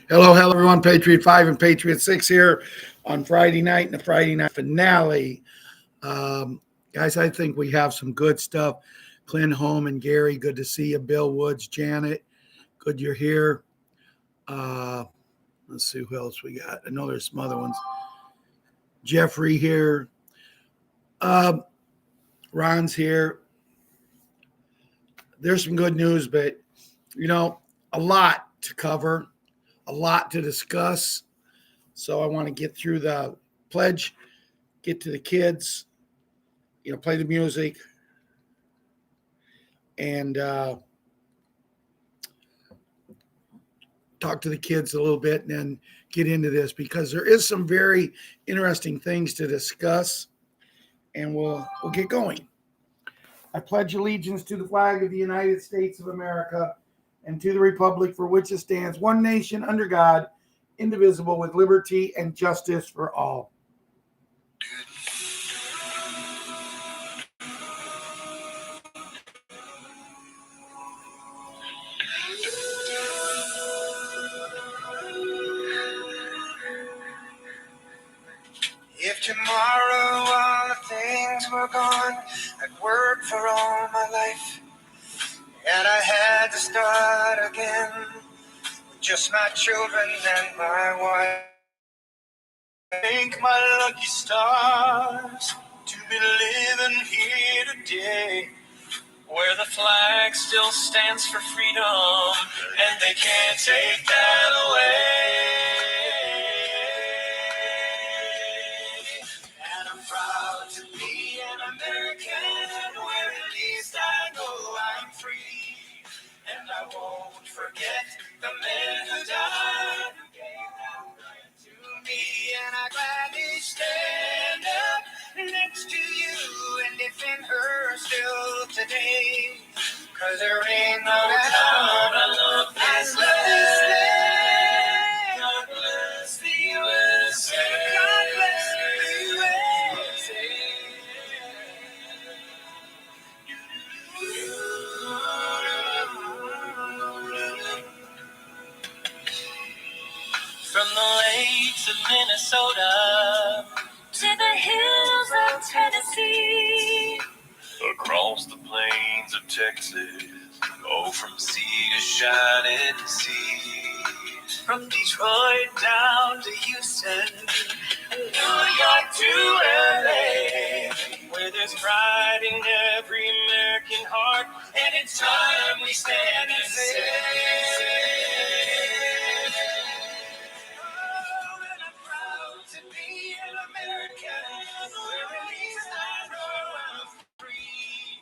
Hello, everyone. Patriot 5 and Patriot 6 here on Friday night and the Friday night finale. Guys, I think we have some good stuff. Clint, Home, and Gary, good to see you. Bill Woods, Janet, good you're here. Uh, let's see who else we got. I know there's some other ones. Jeffrey here. Uh, Ron's here. There's some good news, but, a lot to cover, a lot to discuss. So I want to get through the pledge, get to the kids, play the music, and talk to the kids a little bit and then get into this because there is some very interesting things to discuss, and we'll get going. I pledge allegiance to the flag of the United States of America and to the republic for which it stands, one nation under God, indivisible, with liberty and justice for all. If tomorrow all the things were gone, I'd work for all my life, and I had to start again with just my children and my wife. Thank my lucky stars to be living here today, where the flag still stands for freedom, and they can't take that away. And I'm proud to be an American, where at least I know I'm free. And I won't forget the men who died, who gave that right to me. And I gladly stand up next to you and defend her still today. 'Cause there ain't no doubt I love this land. God bless the USA. God bless the USA. From the lakes of Minnesota to the hills of Tennessee, across the plains of Texas, oh, from sea to shining sea. From Detroit down to Houston, and New York to LA, where there's pride in every American heart, and it's time we stand and say, oh, and I'm proud to be an American, where at least I know I'm free.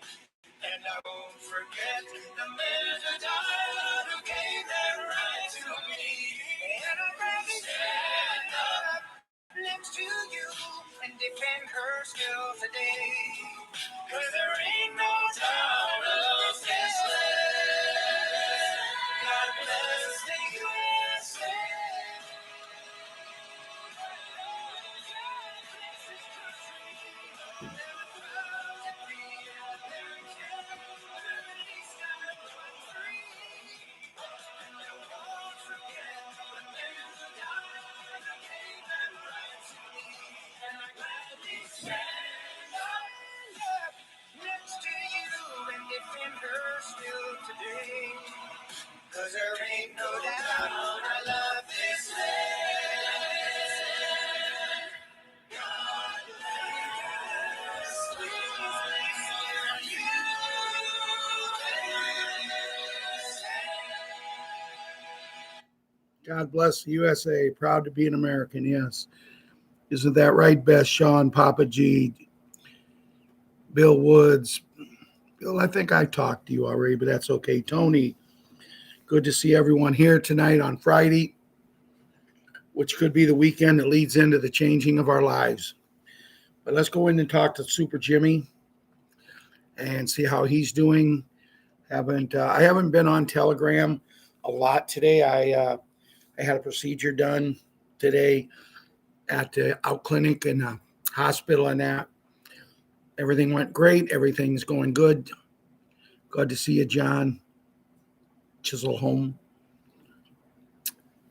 And I won't forget the men who died, who gave their right to me. And I'm proud to stand up next to you and defend her still today. 'Cause there ain't no doubt of this land. God bless the USA. Next to you and defend her still today. 'Cause there ain't no doubt I love this land. God bless the USA. God bless the USA. Proud to be an American, yes. Isn't that right, Beth, Sean, Papa G, Bill Woods? Bill, I think I talked to you already, but that's okay. Tony, good to see everyone here tonight on Friday, which could be the weekend that leads into the changing of our lives. But let's go in and talk to Super Jimmy and see how he's doing. I haven't been on Telegram a lot today. I had a procedure done today at the out clinic and the hospital and that. Everything went great. Everything's going good. Good to see you, John Chiselholm.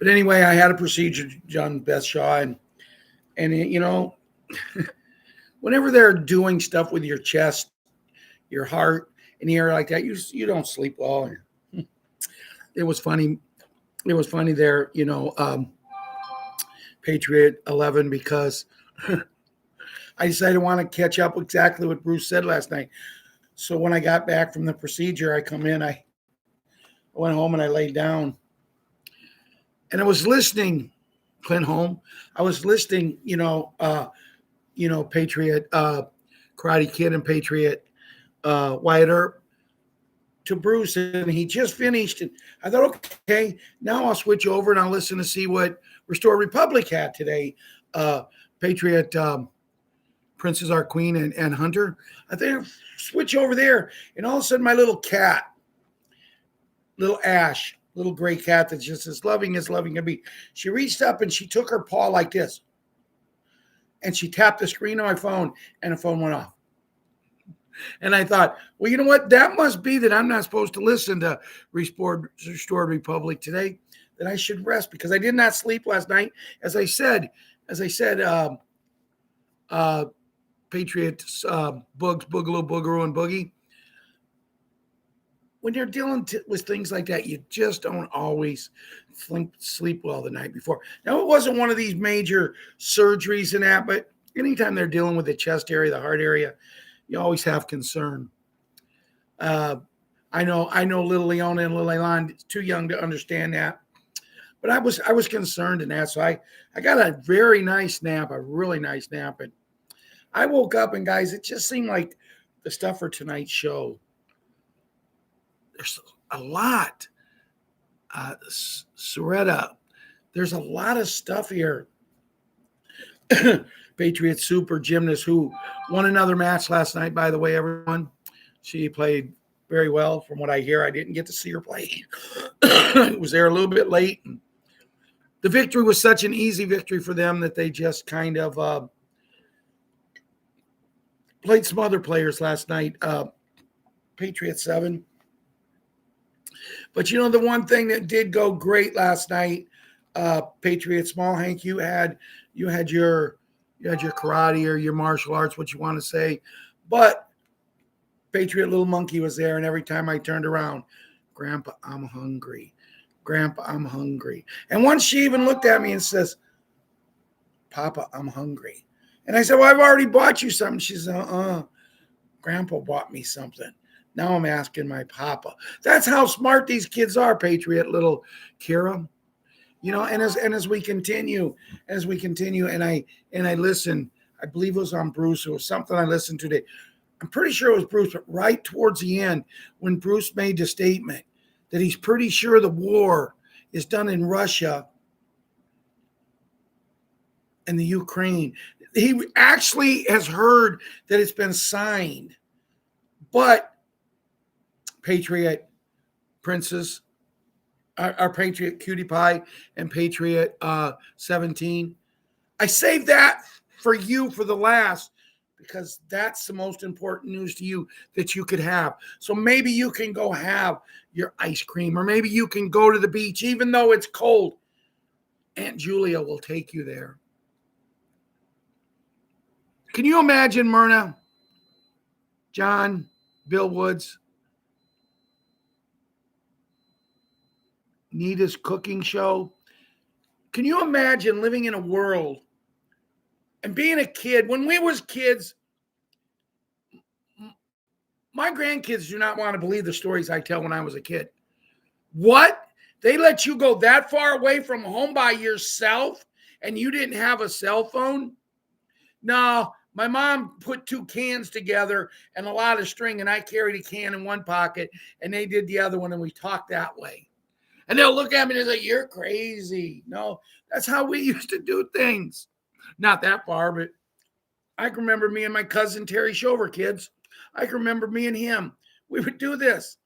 But anyway, I had a procedure done, Beth Shaw, and you know, whenever they're doing stuff with your chest, your heart, in the area like that, you don't sleep well. It was funny. It was funny there, Patriot 11, because I decided I want to catch up exactly what Bruce said last night. So when I got back from the procedure, I come in, I went home and I laid down, and I was listening, Clint Home. I was listening, Patriot Karate Kid and Patriot Wyatt Earp to Bruce, and he just finished. And I thought, okay, now I'll switch over and I'll listen to see what Restore Republic had today. Patriot Princess Our Queen and Hunter. I think switch over there, and all of a sudden my little cat, little Ash, little gray cat that's just as loving can be. She reached up and she took her paw like this, and she tapped the screen on my phone, and the phone went off. And I thought, well, you know what? That must be that I'm not supposed to listen to Restored Republic today. That I should rest because I did not sleep last night. As I said, Patriots, Bugs, Boogaloo, Boogaroo, and Boogie. When you're dealing with things like that, you just don't always sleep well the night before. Now, it wasn't one of these major surgeries and that, but anytime they're dealing with the chest area, the heart area, you always have concern. I know little Leona and little Elan too young to understand that, but I was concerned in that. So I got a very nice nap, a really nice nap, and I woke up, and guys, it just seemed like the stuff for tonight's show. There's a lot. Soretta, there's a lot of stuff here. Patriot super gymnast who won another match last night, by the way, everyone. She played very well from what I hear. I didn't get to see her play. I was there a little bit late. The victory was such an easy victory for them that they just kind of played some other players last night. Patriot 7. But the one thing that did go great last night, Patriot Small Hank, you had your karate or your martial arts, what you want to say, but Patriot Little Monkey was there, and every time I turned around, Grandpa, I'm hungry. Grandpa, I'm hungry. And once she even looked at me and says, Papa, I'm hungry. And I said, well, I've already bought you something. She said, Grandpa bought me something. Now I'm asking my papa. That's how smart these kids are, Patriot little Kira. And as we continue, and I listen, I believe it was on Bruce. It was something I listened to today. I'm pretty sure it was Bruce, but right towards the end, when Bruce made the statement that he's pretty sure the war is done in Russia and the Ukraine. He actually has heard that it's been signed, but Patriot Princess, our Patriot Cutie Pie, and Patriot 17. I saved that for you for the last, because that's the most important news to you that you could have. So maybe you can go have your ice cream, or maybe you can go to the beach, even though it's cold. Aunt Julia will take you there. Can you imagine, Myrna, John, Bill Woods, Nita's cooking show? Can you imagine living in a world and being a kid? When we was kids, my grandkids do not want to believe the stories I tell when I was a kid. What? They let you go that far away from home by yourself and you didn't have a cell phone? No, my mom put 2 cans together and a lot of string, and I carried a can in one pocket and they did the other one, and we talked that way. And they'll look at me and they're like, you're crazy. No, that's how we used to do things. Not that far, but I can remember me and my cousin Terry Shover, kids. I can remember me and him. We would do this.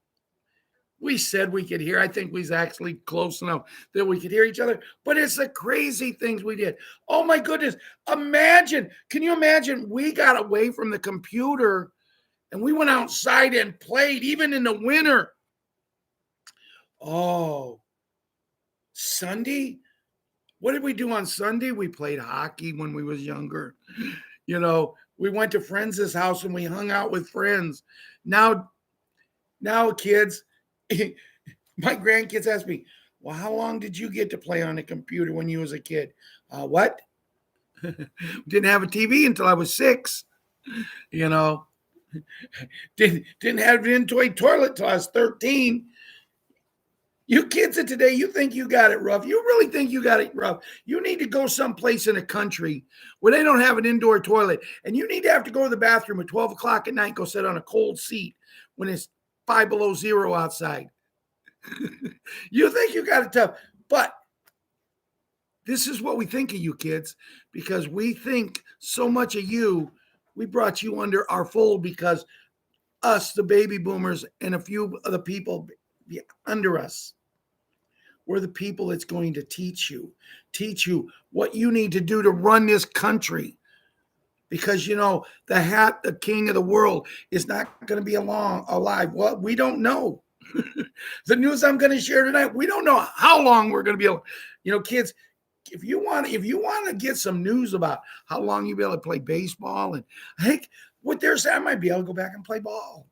We said we could hear. I think we was actually close enough that we could hear each other. But it's the crazy things we did. Oh, my goodness. Imagine. Can you imagine? We got away from the computer and we went outside and played, even in the winter. Oh, Sunday? What did we do on Sunday? We played hockey when we was younger. You know, we went to friends' house and we hung out with friends. Now, kids, my grandkids ask me, well, how long did you get to play on a computer when you was a kid? What? Didn't have a TV until I was 6. You know, didn't have an in-toy toilet till I was 13. You kids of today, you think you got it rough. You really think you got it rough. You need to go someplace in a country where they don't have an indoor toilet, and you need to have to go to the bathroom at 12 o'clock at night, go sit on a cold seat when it's 5 below zero outside. You think you got it tough, but this is what we think of you kids, because we think so much of you. We brought you under our fold because us, the baby boomers, and a few of the people under us, we're the people that's going to teach you what you need to do to run this country. Because, you know, the king of the world is not going to be alive. Well, we don't know. The news I'm going to share tonight, we don't know how long we're going to be able, you know, kids, if you want to get some news about how long you'll be able to play baseball, and heck, what they're saying, I might be able to go back and play ball.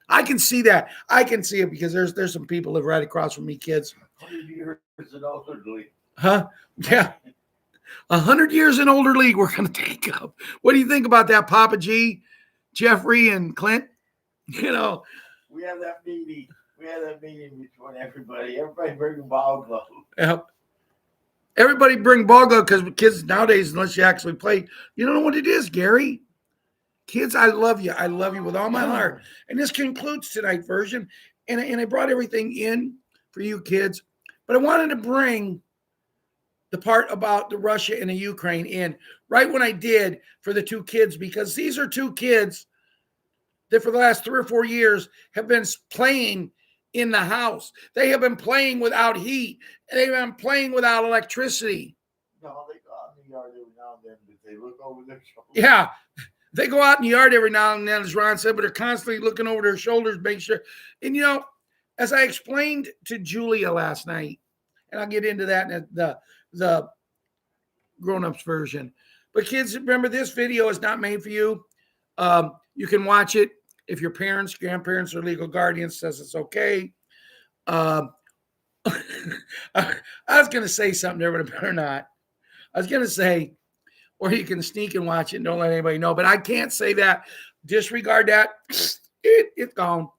I can see that. I can see it because there's some people live right across from me, kids. 100 years in older league. Huh? Yeah. 100 years in older league we're going to take up. What do you think about that, Papa G, Jeffrey, and Clint? You know. We have that meeting. Between everybody. Everybody bring a ball glove. Yep. Everybody bring ball glove, because kids nowadays, unless you actually play, you don't know what it is, Gary. Kids, I love you. I love you with all my heart. And this concludes tonight's version. And I brought everything in for you kids. But I wanted to bring the part about the Russia and the Ukraine in right when I did for the 2 kids, because these are 2 kids that for the last 3 or 4 years have been playing in the house. They have been playing without heat. They've been playing without electricity. No, they go out in the yard every now and then, but they look over their shoulders. Yeah. They go out in the yard every now and then, as Ron said, but they're constantly looking over their shoulders, make sure. And, you know, as I explained to Julia last night, and I'll get into that in the grown-ups version. But kids, remember, this video is not made for you. You can watch it if your parents, grandparents, or legal guardians says it's okay. I was going to say something there, but I better not. I was going to say, or you can sneak and watch it and don't let anybody know. But I can't say that. Disregard that. It's gone.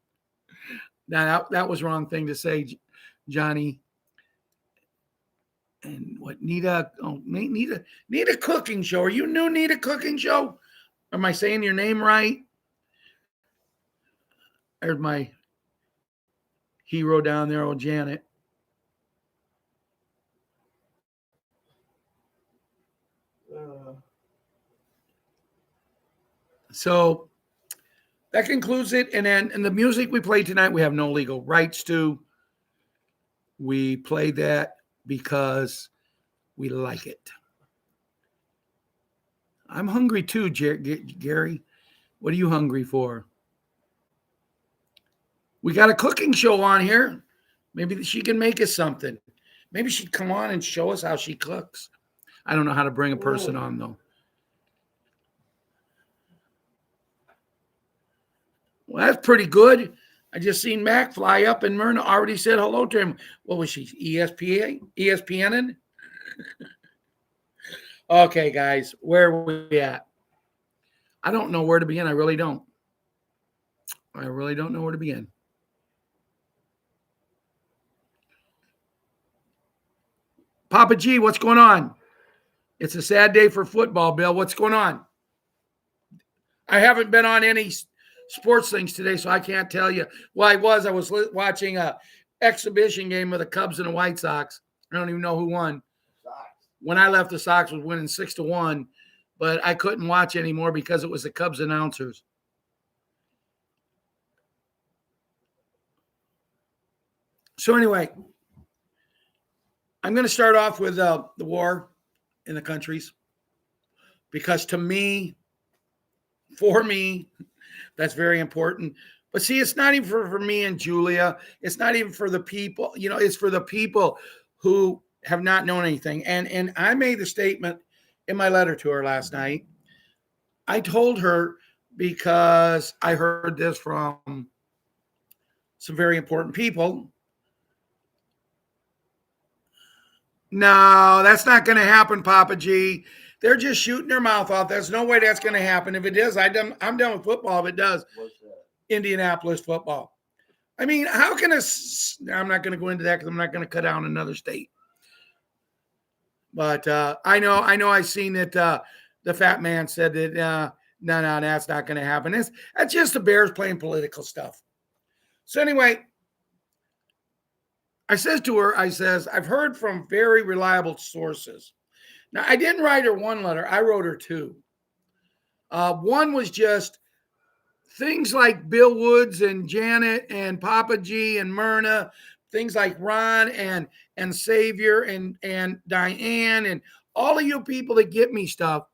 Now, that was the wrong thing to say, Johnny. And what, Nita? Oh, Nita Cooking Show. Are you new, Nita Cooking Show? Am I saying your name right? There's my hero down there, old Janet. So that concludes it. And the music we played tonight, we have no legal rights to. We play that because we like it. I'm hungry too, Gary. What are you hungry for? We got a cooking show on here. Maybe she can make us something. Maybe she'd come on and show us how she cooks. I don't know how to bring a person on, though. Well, that's pretty good. I just seen Mac fly up, and Myrna already said hello to him. What was she, ESPNing? Okay, guys, where are we at? I don't know where to begin. I really don't. I really don't know where to begin. Papa G, what's going on? It's a sad day for football, Bill. What's going on? I haven't been on any sports things today, so I can't tell you. Well, I was watching a exhibition game of the Cubs and the White Sox. I don't even know who won. When I left, the Sox was winning 6-1, but I couldn't watch anymore because it was the Cubs announcers. So anyway, I'm going to start off with the war in the countries, because to me, for me, that's very important. But see, it's not even for me and Julia. It's not even for the people. You know, it's for the people who have not known anything. And I made the statement in my letter to her last night. I told her, because I heard this from some very important people. No, that's not going to happen, Papa G. They're just shooting their mouth off. There's no way that's going to happen. If it is, I'm done with football. If it does, Indianapolis football. I mean, how can I'm not going to go into that because I'm not going to cut down another state. But I know I've seen that the fat man said that no, that's not going to happen. That's just the Bears playing political stuff. So anyway, I says to her, I've heard from very reliable sources. Now, I didn't write her one letter. I wrote her two. One was just things like Bill Woods and Janet and Papa G and Myrna, things like Ron and Savior and Diane and all of you people that get me stuff.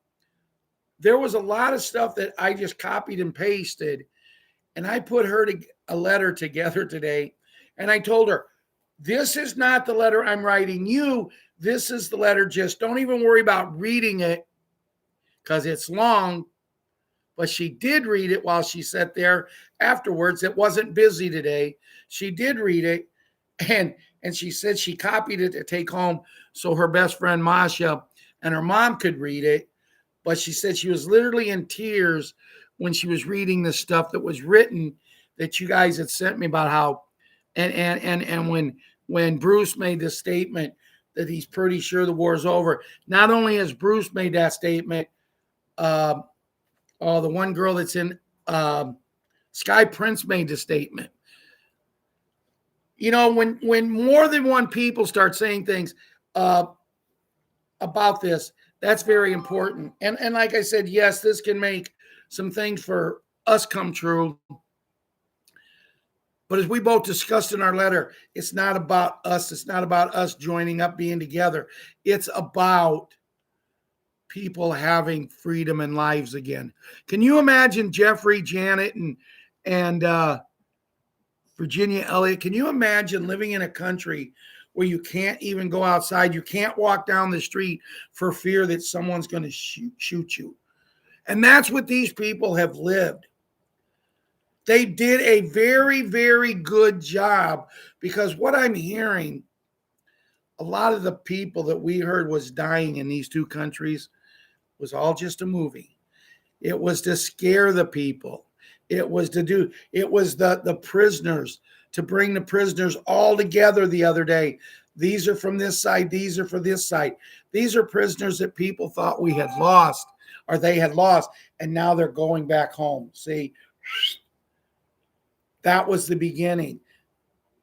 There was a lot of stuff that I just copied and pasted, and I put her a letter together today, and I told her, this is not the letter I'm writing you. This is the letter. Just don't even worry about reading it because it's long. But she did read it while she sat there afterwards. It wasn't busy today. She did read it. And she said she copied it to take home so her best friend Masha and her mom could read it. But she said she was literally in tears when she was reading the stuff that was written that you guys had sent me about how and when Bruce made this statement that he's pretty sure the war's over. Not only has Bruce made that statement, the one girl that's in Sky Prince made the statement. You know, when more than one people start saying things about this, that's very important. And like I said, yes, this can make some things for us come true. But as we both discussed in our letter, it's not about us. It's not about us joining up, being together. It's about people having freedom and lives again. Can you imagine Jeffrey, Janet, and Virginia Elliott? Can you imagine living in a country where you can't even go outside? You can't walk down the street for fear that someone's going to shoot you. And that's what these people have lived. They did a very, very good job, because what I'm hearing, a lot of the people that we heard was dying in these two countries was all just a movie. It was to scare the people. It was the prisoners, to bring the prisoners all together the other day. These are from this side. These are for this side. These are prisoners that people thought we had lost, or they had lost, and now they're going back home. See, that was the beginning.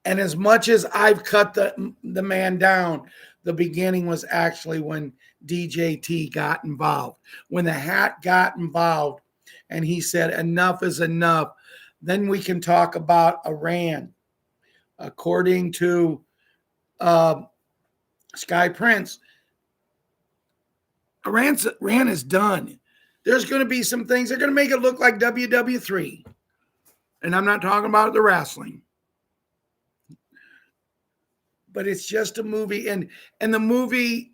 And as much as I've cut the man down, the beginning was actually when DJT got involved, when the hat got involved, and he said, enough is enough. Then we can talk about Iran. According to Sky Prince, Iran is done. There's going to be some things that are going to make it look like WW3. And I'm not talking about the wrestling. But it's just a movie. And the movie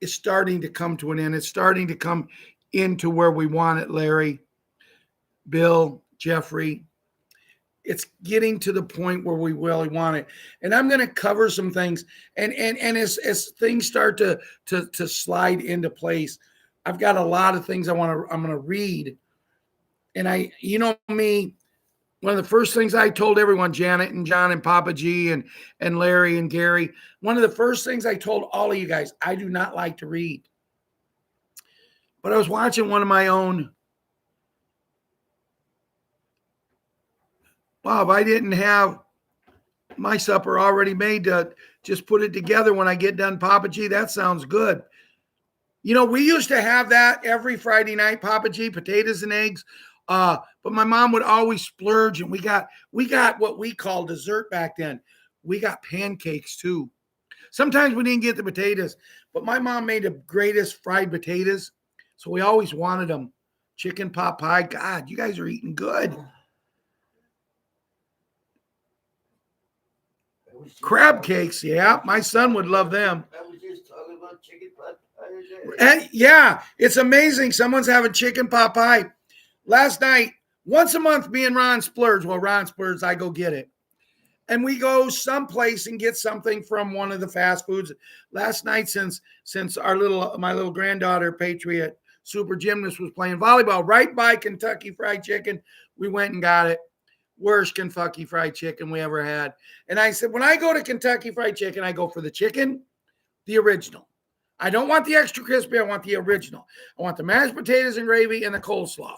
is starting to come to an end. It's starting to come into where we want it, Larry, Bill, Jeffrey. It's getting to the point where we really want it. And I'm going to cover some things. And as things start to slide into place, I've got a lot of things I'm going to read. And you know me, one of the first things I told everyone, Janet and John and Papa G and Larry and Gary, one of the first things I told all of you guys, I do not like to read. But I was watching one of my own. Wow, if I didn't have my supper already made to just put it together when I get done, Papa G, that sounds good. You know, we used to have that every Friday night, Papa G, potatoes and eggs. But my mom would always splurge, and we got what we call dessert back then. We got pancakes too. Sometimes we didn't get the potatoes, but my mom made the greatest fried potatoes, so we always wanted them. Chicken pot pie. God, you guys are eating good. Crab cakes, yeah. My son would love them. I was just talking about chicken pot pie today. And yeah, it's amazing. Someone's having chicken pot pie. Last night, once a month, me and Ron splurge. Well, Ron splurge, I go get it. And we go someplace and get something from one of the fast foods. Last night, since my little granddaughter, Patriot super gymnast, was playing volleyball right by Kentucky Fried Chicken, we went and got it. Worst Kentucky Fried Chicken we ever had. And I said, when I go to Kentucky Fried Chicken, I go for the chicken, the original. I don't want the extra crispy. I want the original. I want the mashed potatoes and gravy and the coleslaw.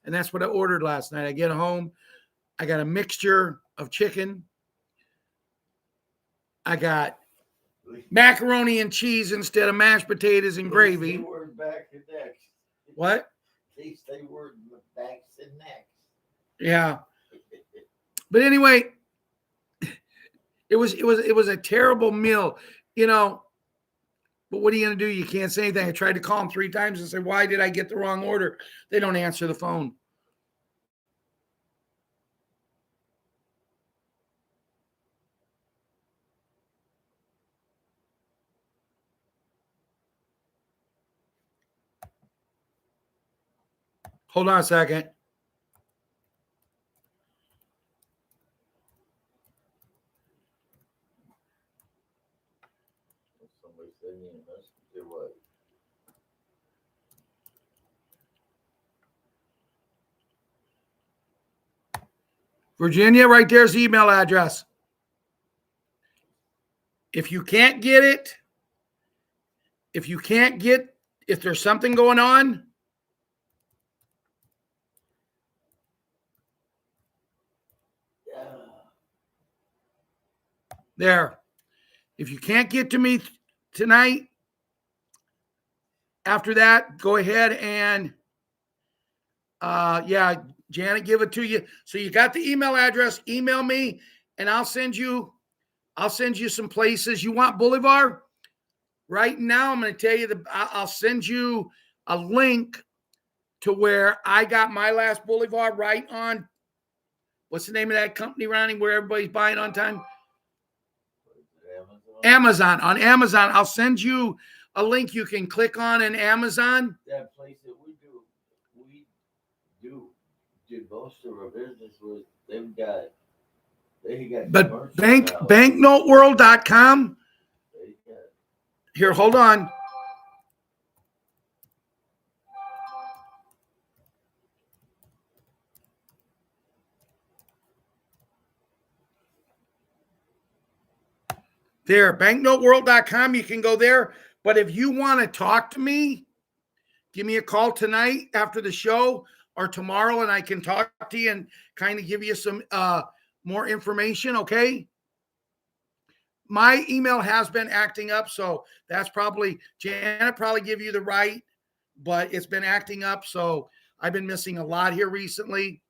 And that's what I ordered last night. I get home. I got a mixture of chicken. I got macaroni and cheese instead of mashed potatoes and gravy. They were back and necks. What? At least they were backs and necks. Yeah. But anyway, it was a terrible meal, you know. But what are you going to do? You can't say anything. I tried to call them 3 times and say, why did I get the wrong order? They don't answer the phone. Hold on a second. Somebody sent me a message. Or what? Virginia, right there's the email address. If you can't get it, if there's something going on, there. If you can't get to me tonight, after that, go ahead and, Janet, give it to you. So you got the email address. Email me, and I'll send you some places. You want Boulevard? Right now, I'm going to tell you I'll send you a link to where I got my last Boulevard right on. What's the name of that company, Ronnie, where everybody's buying on time? Amazon. On Amazon, I'll send you a link you can click on in Amazon. That place that we did most of our business with, they got But banknoteworld.com. Here, hold on. There, banknoteworld.com. You can go there. But if you want to talk to me, give me a call tonight after the show or tomorrow, and I can talk to you and kind of give you some more information, okay? My email has been acting up, so that's probably, Janet probably give you the right, but it's been acting up, so I've been missing a lot here recently.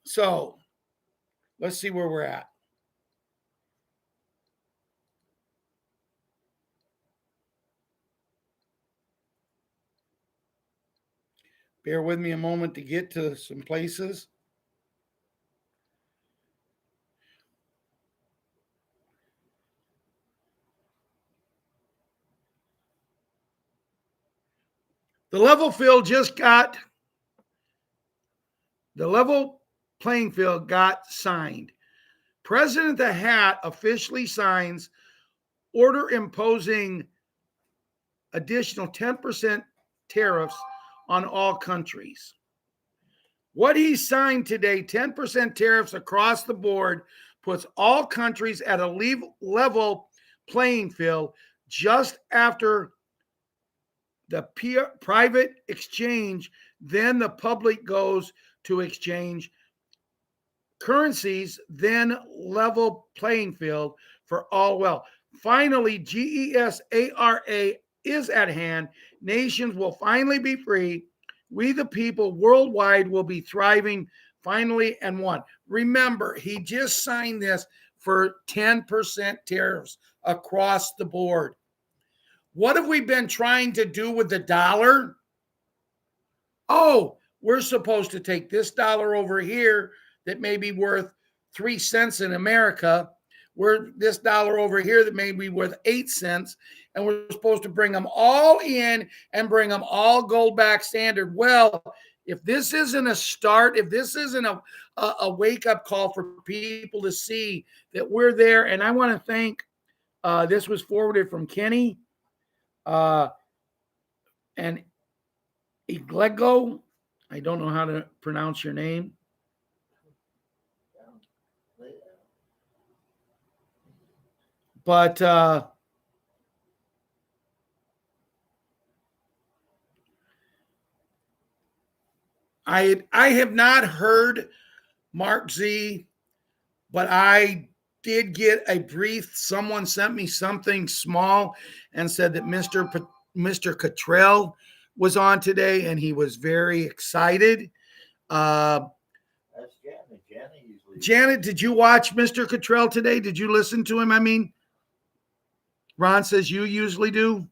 So let's see where we're at. Bear with me a moment to get to some places. The level playing field got signed. President the Hat officially signs order imposing additional 10% tariffs on all countries. What he signed today, 10% tariffs across the board, puts all countries at a level playing field just after the private exchange. Then the public goes to exchange currencies, then level playing field for all. Well, finally, GESARA is at hand. Nations will finally be free. We, the people worldwide, will be thriving finally and won. Remember, he just signed this for 10% tariffs across the board. What have we been trying to do with the dollar? oh, we're supposed to take this dollar over here that may be worth 3 cents in America. We're this dollar over here that may be worth 8 cents. And we're supposed to bring them all in and bring them all gold back standard. Well, if this isn't a start, if this isn't a wake up call for people to see that we're there, and I want to thank, this was forwarded from Kenny and Iglego. I don't know how to pronounce your name. But I have not heard Mark Z, but I did get a brief. Someone sent me something small and said that Mr. Cottrell was on today, and he was very excited. That's Janet. Janet usually. Janet, did you watch Mr. Cottrell today? Did you listen to him? I mean, Ron says you usually do.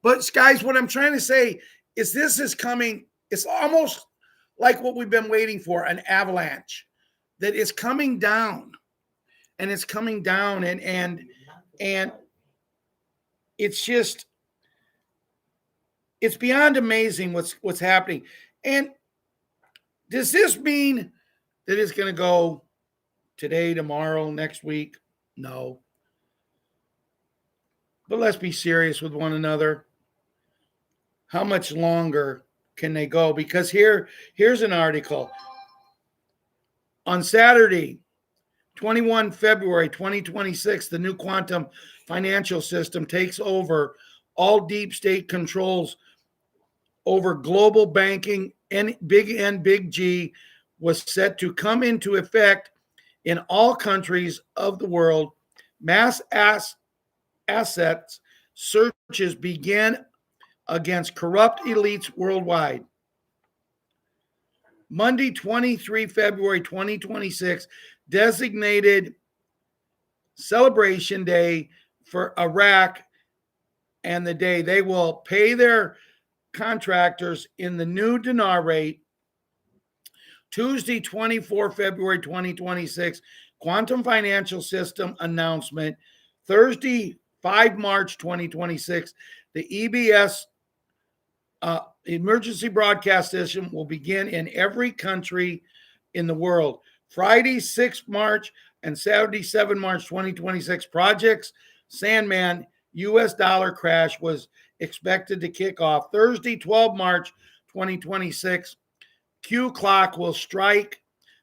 But guys, what I'm trying to say is this is coming. It's almost like what we've been waiting for, an avalanche that is coming down. And it's coming down, and it's just, it's beyond amazing what's happening. And does this mean that it's going to go today, tomorrow, next week? No. But let's be serious with one another. How much longer can they go? Because here's an article. On Saturday, 21 February 2026, the new quantum financial system takes over all deep state controls over global banking, and Big G was set to come into effect in all countries of the world. Mass assets searches began against corrupt elites worldwide. Monday, 23 February 2026, designated celebration day for Iraq, and the day they will pay their contractors in the new dinar rate. Tuesday, 24 February 2026, quantum financial system announcement. Thursday, 5 March 2026, the EBS emergency broadcast system will begin in every country in the world. Friday, 6 March and Saturday, 7 March 2026, Projects Sandman US dollar crash was expected to kick off. Thursday, 12 March 2026, Q clock will strike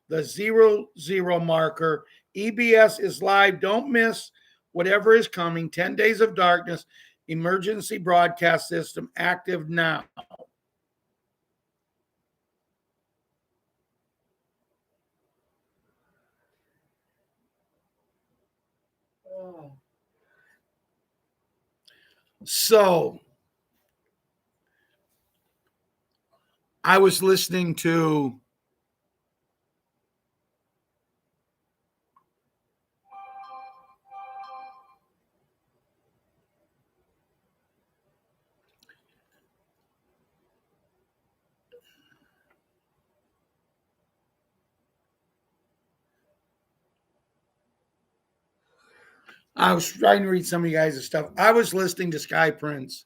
the 00 marker. EBS is live. Don't miss whatever is coming. 10 Days of Darkness, emergency broadcast system active now. So I was listening to I was trying to read some of you guys' stuff. I was listening to Sky Prince,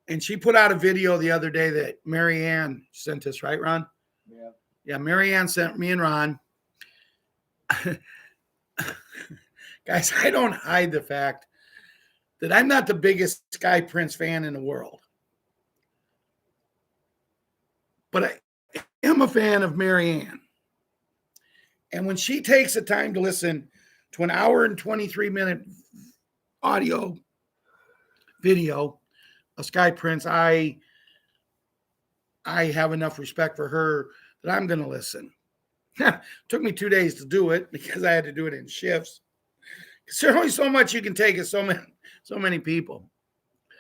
and she put out a video the other day that Marianne sent us, right, Ron? Yeah. Yeah, Marianne sent me and Ron. Guys, I don't hide the fact that I'm not the biggest Sky Prince fan in the world. But I am a fan of Marianne. And when she takes the time to listen to an hour and 23-minute audio video of Sky Prince, I have enough respect for her that I'm going to listen. Took me 2 days to do it because I had to do it in shifts. Because there's only so much you can take of so many people.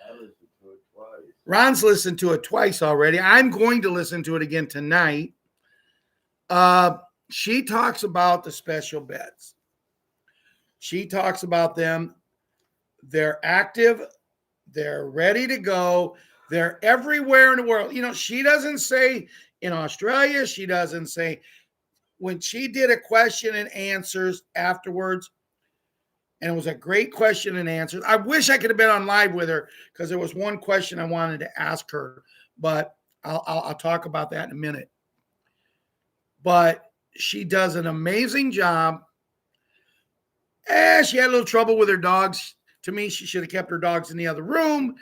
I listened to it twice. Ron's listened to it twice already. I'm going to listen to it again tonight. She talks about the special beds. She talks about them. They're active. They're ready to go. They're everywhere in the world. She doesn't say in Australia. She doesn't say when she did a question and answers afterwards. And it was a great question and answers. I wish I could have been on live with her because there was one question I wanted to ask her, but I'll talk about that in a minute. But she does an amazing job. She had a little trouble with her dogs. To me, she should have kept her dogs in the other room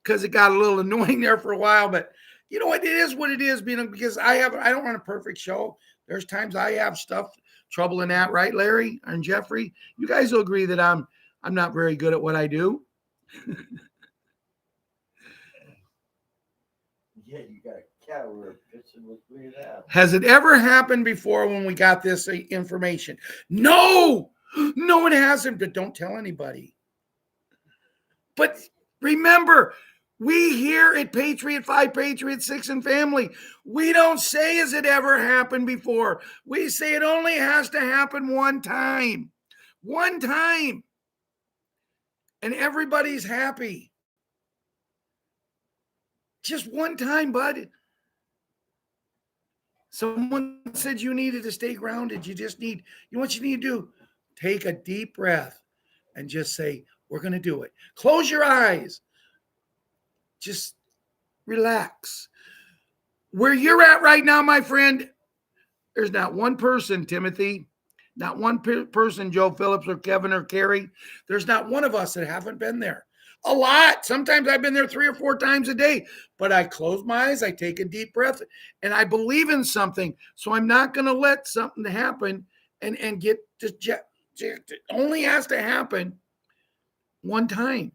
because it got a little annoying there for a while. But you know what? It is what it is, because I don't run a perfect show. There's times I have trouble in that, right, Larry and Jeffrey? You guys will agree that I'm not very good at what I do. Yeah, you got a cat over pissing with me now. Has it ever happened before when we got this information? No, it hasn't, but don't tell anybody. But remember, we here at Patriot 5, Patriot 6, and Family, we don't say, has it ever happened before? We say it only has to happen one time. One time. And everybody's happy. Just one time, bud. Someone said you needed to stay grounded. You know what you need to do? Take a deep breath and just say, we're going to do it. Close your eyes. Just relax. Where you're at right now, my friend, there's not one person, Timothy, not one person, Joe Phillips or Kevin or Carrie. There's not one of us that haven't been there. A lot. Sometimes I've been there 3 or 4 times a day, but I close my eyes, I take a deep breath, and I believe in something. So I'm not going to let something happen and get dejected. It only has to happen one time.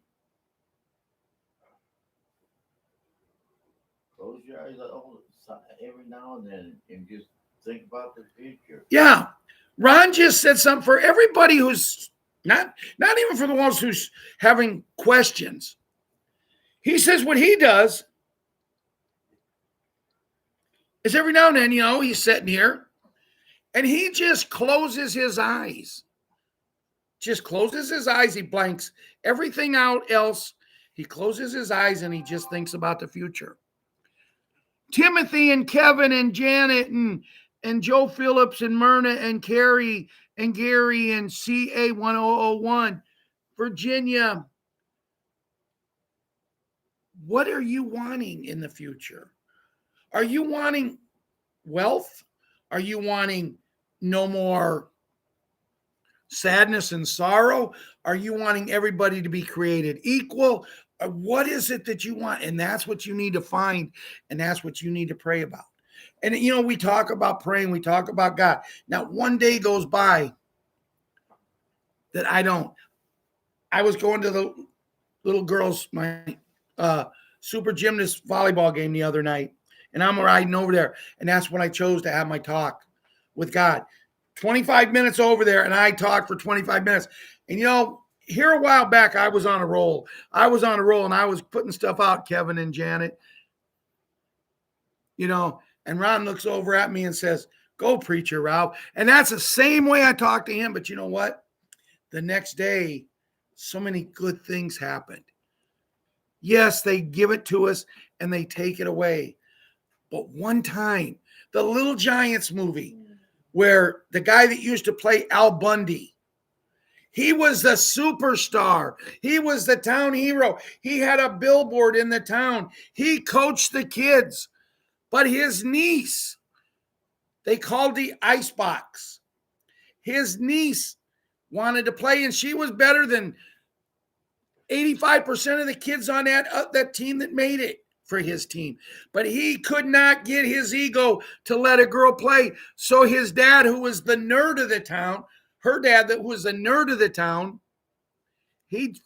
Close your eyes every now and then and just think about the future. Yeah. Ron just said something for everybody who's not even for the ones who's having questions. He says what he does is every now and then, he's sitting here and he just closes his eyes. Just closes his eyes. He blanks everything out else. He closes his eyes and he just thinks about the future. Timothy and Kevin and Janet and Joe Phillips and Myrna and Carrie and Gary and CA1001, Virginia. What are you wanting in the future? Are you wanting wealth? Are you wanting no more sadness and sorrow? Are you wanting everybody to be created equal? What is it that you want? And that's what you need to find. And that's what you need to pray about. And, we talk about praying. We talk about God. Now, one day goes by that I don't. I was going to the little girls, my super gymnast volleyball game the other night. And I'm riding over there. And that's when I chose to have my talk with God. 25 minutes over there, and I talked for 25 minutes. And, here a while back, I was on a roll. And I was putting stuff out, Kevin and Janet. And Ron looks over at me and says, go, preacher, Ralph. And that's the same way I talk to him. But you know what? The next day, so many good things happened. Yes, they give it to us and they take it away. But one time, the Little Giants movie, where the guy that used to play Al Bundy, he was the superstar. He was the town hero. He had a billboard in the town. He coached the kids. But his niece, they called the Icebox. His niece wanted to play, and she was better than 85% of the kids on that team that made it for his team. But he could not get his ego to let a girl play. So his dad, who was the nerd of the town, her dad that was the nerd of the town, he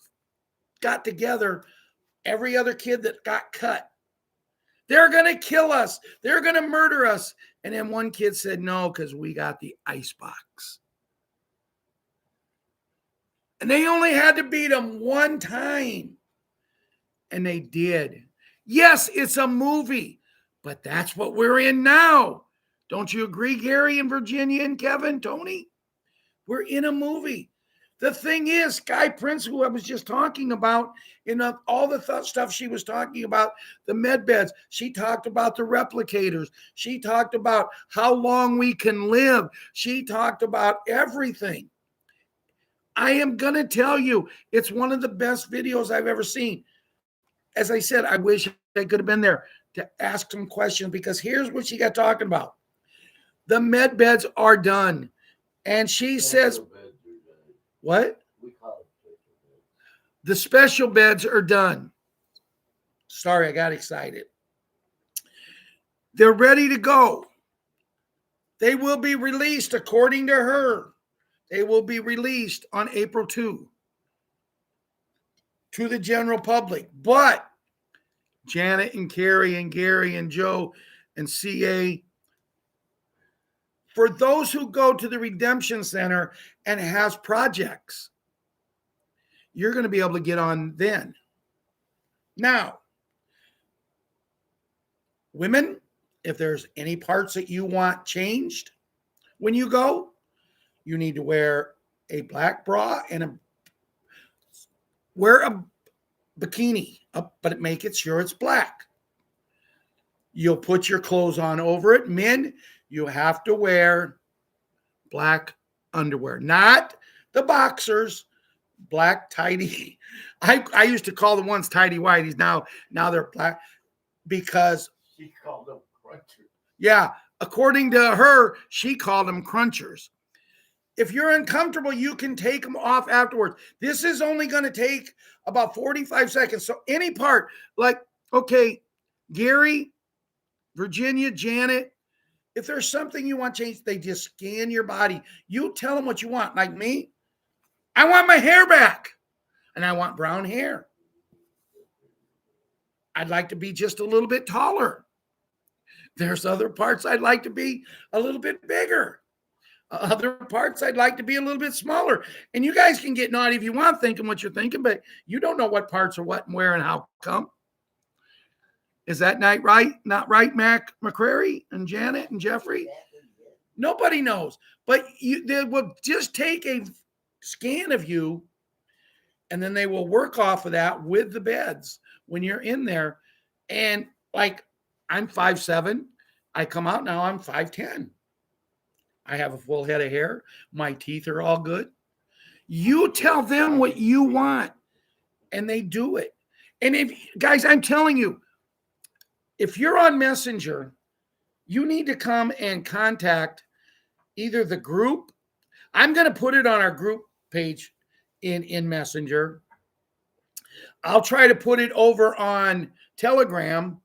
got together every other kid that got cut. They're going to kill us. They're going to murder us. And then one kid said, no, because we got the Icebox. And they only had to beat them one time. And they did. Yes, it's a movie, but that's what we're in now. Don't you agree, Gary and Virginia and Kevin, Tony? We're in a movie. The thing is, Guy Prince, who I was just talking about, in all the stuff she was talking about, the med beds, she talked about the replicators. She talked about how long we can live. She talked about everything. I am going to tell you, it's one of the best videos I've ever seen. As I said, I wish I could have been there to ask some questions, because here's what she got talking about. The med beds are done. And she says, what? The special beds are done. Sorry, I got excited. They're ready to go. They will be released, according to her. They will be released on April 2 to the general public. But Janet and Carrie and Gary and Joe and CA, for those who go to the Redemption Center and has projects, you're going to be able to get on then. Now, women, if there's any parts that you want changed when you go, you need to wear a black bra and wear a bikini, but make it sure it's black. You'll put your clothes on over it. Men, you have to wear black underwear, not the boxers, black tidy. I used to call the ones tidy whities. Now they're black because She called them crunchers. Yeah, according to her, she called them crunchers. If you're uncomfortable, you can take them off afterwards. This is only going to take about 45 seconds. So any part, like, okay, Gary, Virginia, Janet, if there's something you want changed, they just scan your body. You tell them what you want. Like me, I want my hair back and I want brown hair. I'd like to be just a little bit taller. There's other parts I'd like to be a little bit bigger. Other parts I'd like to be a little bit smaller. And you guys can get naughty if you want, thinking what you're thinking, but you don't know what parts are what and where and how come. Is that not right? Not right, Mac McCrary and Janet and Jeffrey? Nobody knows. But they will just take a scan of you, and then they will work off of that with the beds when you're in there. And like, I'm 5'7". I come out now, I'm 5'10". I have a full head of hair. My teeth are all good. You tell them what you want, and they do it. And if, guys, I'm telling you, if you're on Messenger, you need to come and contact either the group. I'm going to put it on our group page in Messenger. I'll try to put it over on Telegram.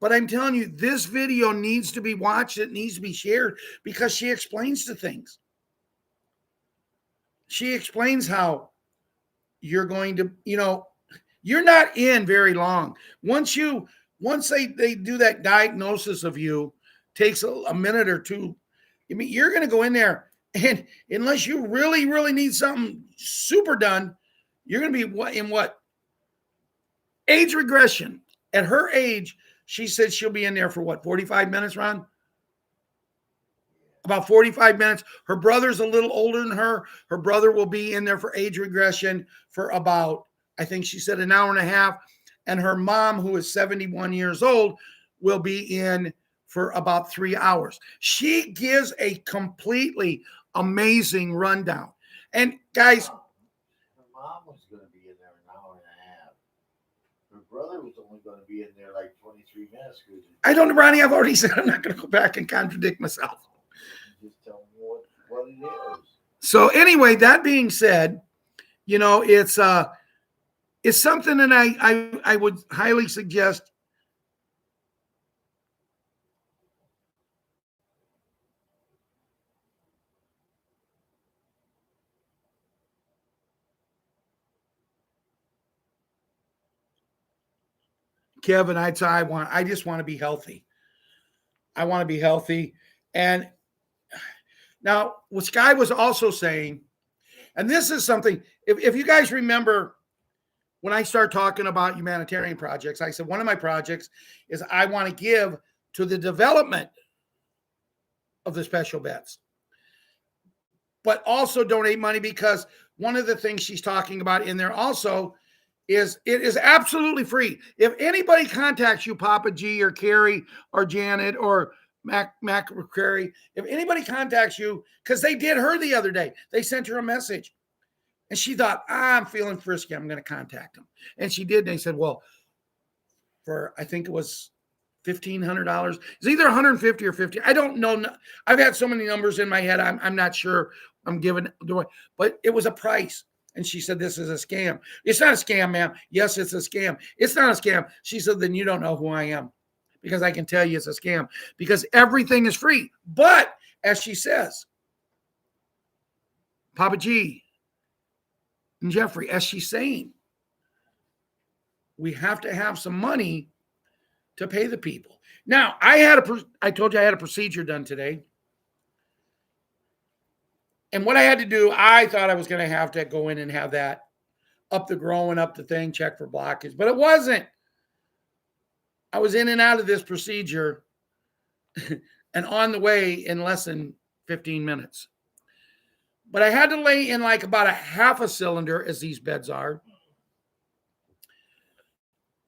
But I'm telling you, this video needs to be watched. It needs to be shared because she explains the things. She explains how you're going to, you're not in very long. Once they do that diagnosis of you, takes a minute or two. I mean, you're going to go in there, and unless you really, really need something super done, you're going to be in what? Age regression. At her age, she said she'll be in there for what, 45 minutes, Ron? About 45 minutes. Her brother's a little older than her. Her brother will be in there for age regression for about, I think she said, an hour and a half. And her mom, who is 71 years old, will be in for about 3 hours. She gives a completely amazing rundown. And guys, Her mom was going to be in there an hour and a half. Her brother was only going to be in there like 23 minutes. I don't know, Ronnie, I've already said I'm not going to go back and contradict myself. Just tell me what it is. So anyway, that being said, it's something that I would highly suggest. Kevin, I just want to be healthy. I want to be healthy. And now what Sky was also saying, and this is something, if you guys remember when I start talking about humanitarian projects, I said one of my projects is I want to give to the development of the special beds. but also donate money, because one of the things she's talking about in there also is it is absolutely free. If anybody contacts you, Papa G or Carrie or Janet or Mac McCrary, if anybody contacts you, because they did her the other day, they sent her a message and she thought, I'm feeling frisky, I'm going to contact them. And she did. And they said, well, for, I think it was $1,500. It's either 150 or 50. I don't know. I've had so many numbers in my head. I'm not sure I'm giving, but it was a price. And she said, this is a scam. It's not a scam, ma'am. Yes, it's a scam. It's not a scam. She said, then you don't know who I am, because I can tell you it's a scam, because everything is free. But as she says, Papa G and Jeffrey, as she's saying, we have to have some money to pay the people. Now, I told you I had a procedure done today. And what I had to do, I thought I was going to have to go in and have that up the growing, up the thing, check for blockage, but it wasn't. I was in and out of this procedure and on the way in less than 15 minutes. But I had to lay in like about a half a cylinder, as these beds are.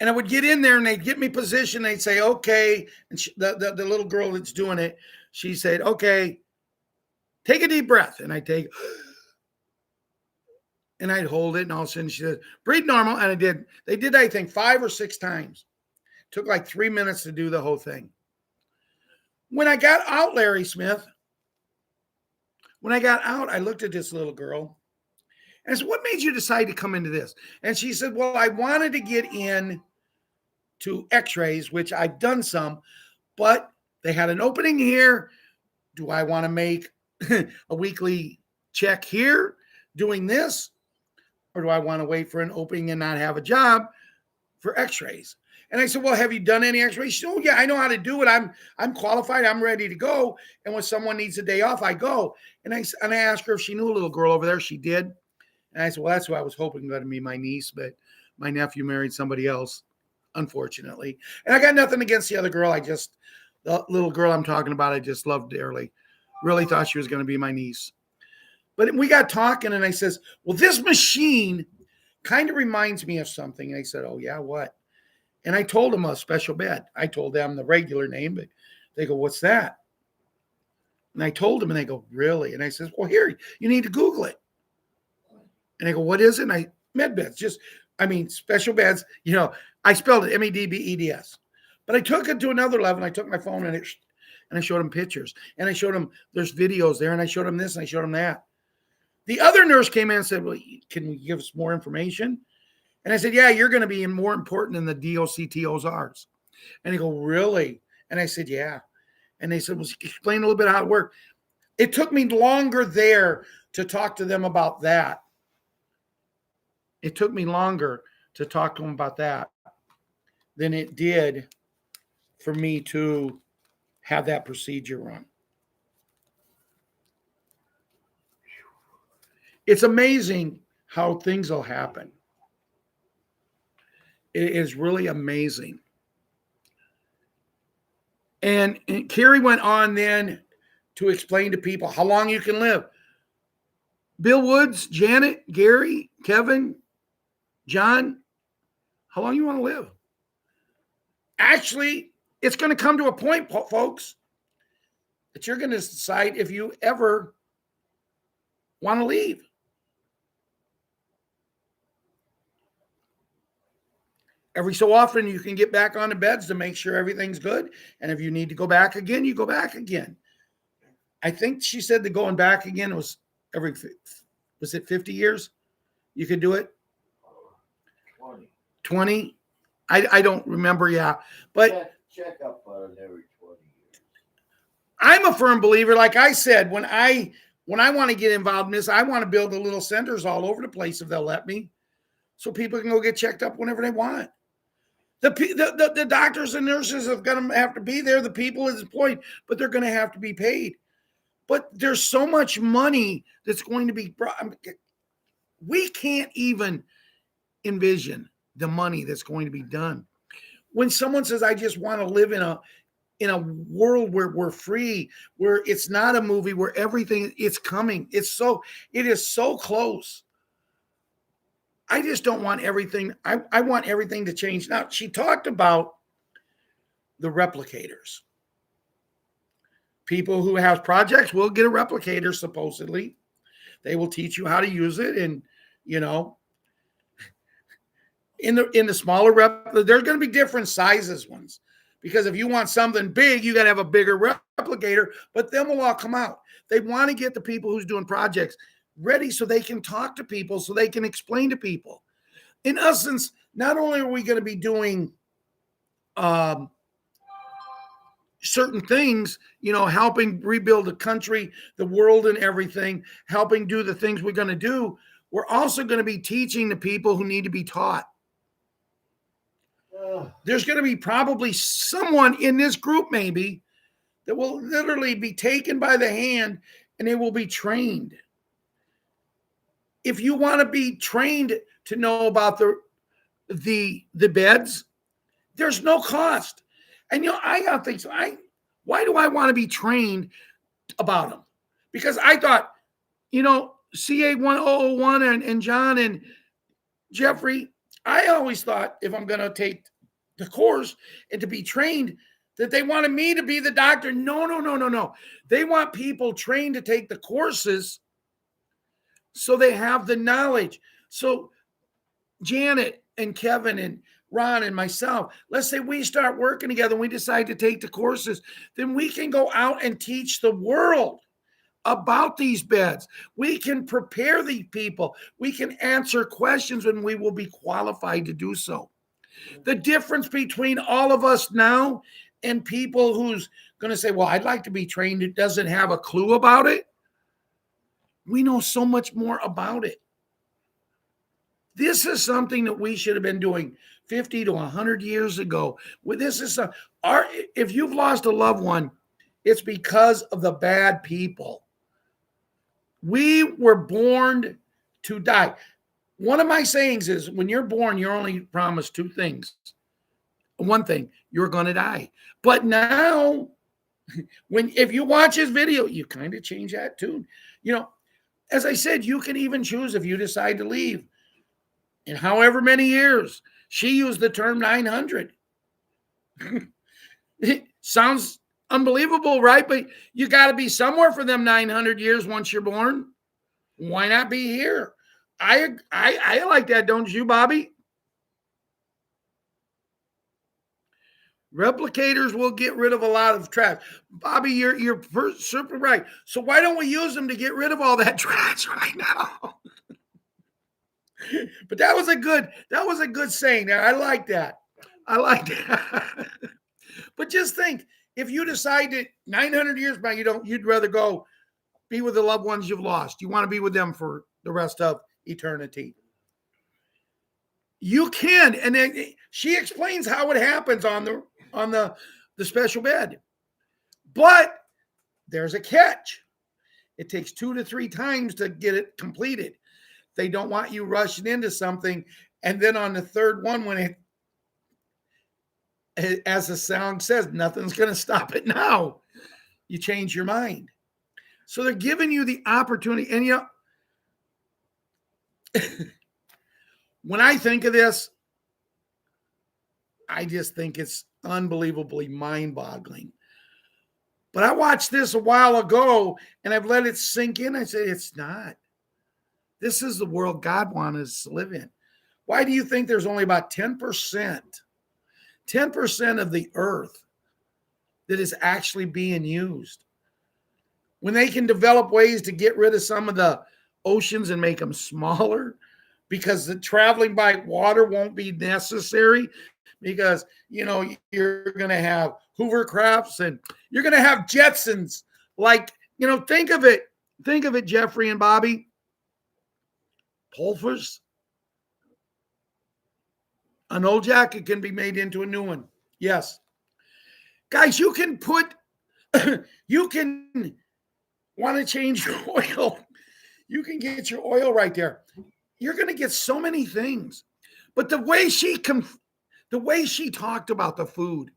And I would get in there and they'd get me positioned. They'd say, okay. And the little girl that's doing it, she said, okay, take a deep breath. And I take, and I'd hold it. And all of a sudden she said, breathe normal. And I did. They did, I think, 5 or 6 times. Took like 3 minutes to do the whole thing. When I got out, Larry Smith, when I got out, I looked at this little girl and I said, what made you decide to come into this? And she said, well, I wanted to get in to x-rays, which I've done some, but they had an opening here. Do I want to make a weekly check here doing this? Or do I want to wait for an opening and not have a job for x-rays? And I said, well, have you done any x-rays? She said, oh, yeah, I know how to do it. I'm qualified. I'm ready to go. And when someone needs a day off, I go. And I asked her if she knew a little girl over there. She did. And I said, well, that's who I was hoping going to be my niece, but my nephew married somebody else, unfortunately. And I got nothing against the other girl. The little girl I'm talking about, I just loved dearly. Really thought she was going to be my niece. But we got talking and I says, well, this machine kind of reminds me of something. And I said, oh, yeah, what? And I told them a special bed. I told them the regular name, but they go, what's that? And I told them and they go, really? And I says, well, here, you need to Google it. And I go, what is it? And Medbeds, special beds. I spelled it Medbeds. But I took it to another level. And I took my phone and I showed them pictures. And I showed them there's videos there. And I showed them this and I showed them that. The other nurse came in and said, well, can you give us more information? And I said, yeah, you're going to be more important than the DOCTOs are. And they go, really? And I said, yeah. And they said, well, explain a little bit how it worked. It took me longer there to talk to them about that. It took me longer to talk to them about that than it did for me to have that procedure run. It's amazing how things will happen. It is really amazing. And Carrie went on then to explain to people how long you can live. Bill Woods, Janet, Gary, Kevin, John, how long you want to live? Actually, it's going to come to a point, folks, that you're going to decide if you ever want to leave. Every so often, you can get back on the beds to make sure everything's good. And if you need to go back again, you go back again. I think she said the going back again was was it 50 years? You could do it? 20? I don't remember, yeah. But check up on it every 20 years. I'm a firm believer, like I said, when I want to get involved in this, I want to build the little centers all over the place if they'll let me, so people can go get checked up whenever they want. The doctors and nurses are going to have to be there. The people is employed, but they're going to have to be paid. But there's so much money that's going to be brought. We can't even envision the money that's going to be done. When someone says, I just want to live in in a world where we're free, where it's not a movie, where everything it's coming. It is so close. I just don't want everything. I want everything to change. Now, she talked about the replicators. People who have projects will get a replicator, supposedly. They will teach you how to use it. And, you know, in the smaller there's going to be different sizes ones. Because if you want something big, you got to have a bigger replicator, but then will all come out. They want to get the people who's doing projects ready so they can talk to people, so they can explain to people. In essence, not only are we going to be doing certain things, you know, helping rebuild the country, the world, and everything, helping do the things we're going to do, we're also going to be teaching the people who need to be taught. There's going to be probably someone in this group, maybe, that will literally be taken by the hand and they will be trained. If you want to be trained to know about the beds, there's no cost. And, you know, I got things. Why do I want to be trained about them? Because I thought, you know, CA 1001 and John and Jeffrey, I always thought if I'm going to take the course and to be trained, that they wanted me to be the doctor. No. They want people trained to take the courses so they have the knowledge. So Janet and Kevin and Ron and myself, let's say we start working together and we decide to take the courses, then we can go out and teach the world about these beds. We can prepare these people. We can answer questions and we will be qualified to do so. The difference between all of us now and people who's going to say, well, I'd like to be trained, it doesn't have a clue about it. We know so much more about it. This is something that we should have been doing 50 to 100 years ago. This is if you've lost a loved one, it's because of the bad people. We were born to die. One of my sayings is, when you're born, you're only promised two things. One thing, you're going to die. But now, if you watch his video, you kind of change that tune. You know, as I said, you can even choose if you decide to leave. In however many years, she used the term 900. It sounds unbelievable, right? But you got to be somewhere for them 900 years once you're born. Why not be here? I like that, don't you, Bobby? Replicators will get rid of a lot of trash. Bobby, you're super right. So why don't we use them to get rid of all that trash right now? But that was a good saying there. I like that. But just think, if you decide that 900 years back, you'd rather go be with the loved ones you've lost. You want to be with them for the rest of eternity. You can, and then she explains how it happens on the special bed. But there's a catch. It takes 2 to 3 times to get it completed. They don't want you rushing into something, and then on the third one, when as the song says, nothing's going to stop it now, you change your mind. So they're giving you the opportunity. And, you know, when I think of this, I just think it's unbelievably mind-boggling. But I watched this a while ago, and I've let it sink in. I said, it's not. This is the world God wanted us to live in. Why do you think there's only about 10% of the earth that is actually being used? When they can develop ways to get rid of some of the oceans and make them smaller, because the traveling by water won't be necessary, because, you know, you're going to have hovercrafts and you're going to have Jetsons. Like, you know, think of it, Jeffrey and Bobby. Pulvers. An old jacket can be made into a new one. Yes. Guys, you can want to change your oil. You can get your oil right there. You're going to get so many things. But the way she talked about the food,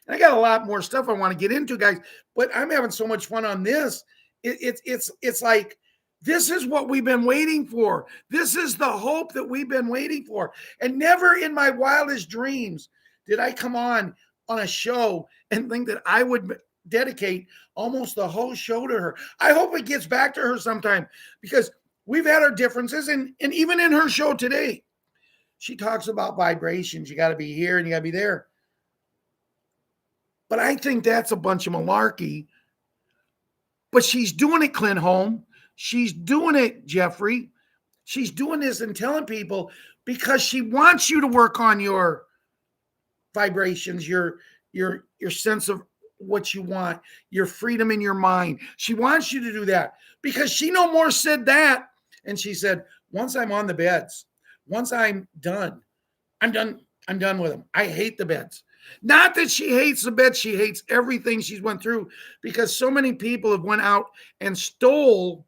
And I got a lot more stuff I want to get into, guys, but I'm having so much fun on this. It's like, this is what we've been waiting for. This is the hope that we've been waiting for. And never in my wildest dreams did I come on a show and think that I would dedicate almost the whole show to her. I hope it gets back to her sometime, because we've had our differences. And even in her show today, she talks about vibrations. You got to be here and you got to be there. But I think that's a bunch of malarkey. But she's doing it, Clint Holm. She's doing it, Jeffrey. She's doing this and telling people because she wants you to work on your vibrations, your sense of what you want, your freedom in your mind. She wants you to do that because she no more said that. And she said, once I'm on the beds, once I'm done, I'm done with them. I hate the beds. Not that she hates the beds, she hates everything she's went through, because so many people have went out and stole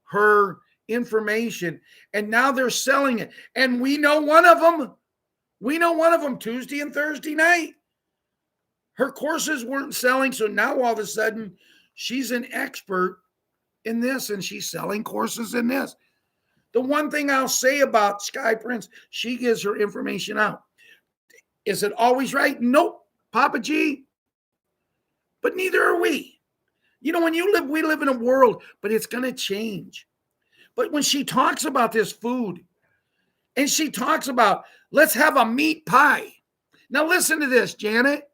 her information, and now they're selling it. And we know one of them. Tuesday and Thursday night. Her courses weren't selling, so now all of a sudden she's an expert in this, and she's selling courses in this. The one thing I'll say about Sky Prince, she gives her information out. Is it always right? Nope, Papa G. But neither are we. You know, we live in a world, but it's going to change. But when she talks about this food, and she talks about, let's have a meat pie. Now listen to this, Janet.